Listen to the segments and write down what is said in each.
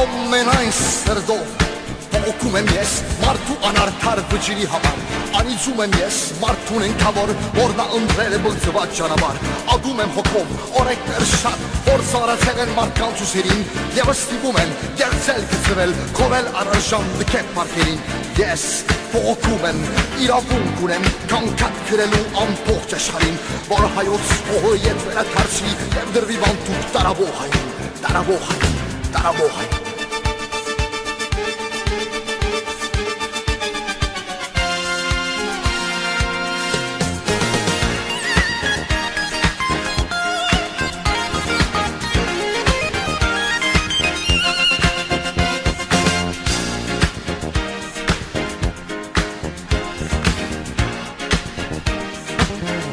ամենայն սրդով Փոխում եմ ես մարդու անարդար վճիրի համար Անիծում եմ ես մարդուն ենքավոր որ նա ընտրել է բլծված ճանապարհ Ագում եմ հոգով օրենքներ շատ որ զարացել են մարդկանց ուսերին Եվ ստիպում են դերձել գծվել քովել առարժան դքեփ մարդերին Ես փոխում եմ իրավունք ունեմ կանգնած գրելու ամբողջ աշխարհին որ հայոց հողը ետ վերադարձի եւ դրվի բանտուկ տարաբոհային տարաբոհային տարաբոհային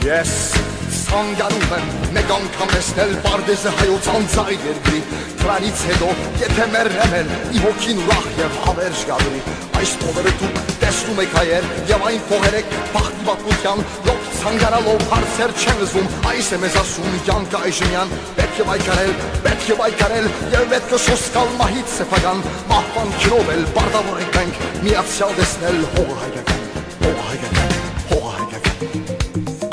Ես ցանկանում եմ մեկ անգամ տեսնել Պարդեզը հայոց անձայր երկրի Դրանից հետո եթե մեռնեմ էլ իմ հոգին ուրախ եւ հավերժ գալու Այս փողերը դուք տեսնում եք հայեր եւ այն փողերը բախտի պատմության Լոկ ցանկանալով հարցեր չեն լսում Այս է մեզ ասում Յանկ Այժմյան Պետք է պայքարել եւ պետք է սոսկալ մահից սեփական Մահվան քրով էլ բարդավոր ենք մենք միացյալ տեսնել հողը հայկական Հողը հայկական Հողը հայկական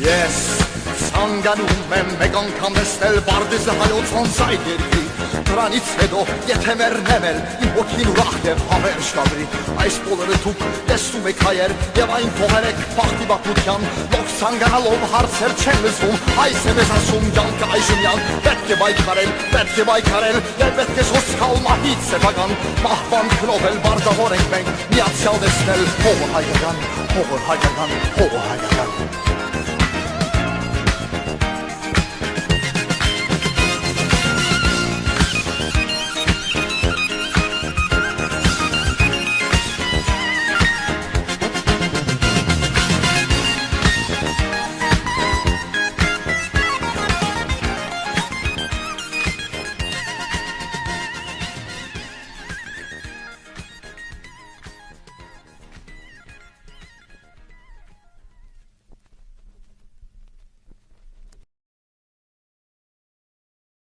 Ես ցանկանում եմ մեկ անգամ տեսնել Պարդեզը հայոց անձայր երկրի Դրանից հետո եթե մեռնեմ էլ իմ հոգին ուրախ եւ հավերժ կադրի Այս բոլորը դուք տեսնում եք հայեր եւ այն փողեր եք բախտի պատմության Լոկ ցանկանալով հարցեր չեն լսում Այս է մեզ ասում Յանկ Այժմյան Պետք է պայքարել եւ պետք է սոսկալ մահից սեփական Մահվան քրով էլ բարդավոր ենք մենք միացյալ տեսնել հողը հայկական Հողը հայկական Հողը հայկական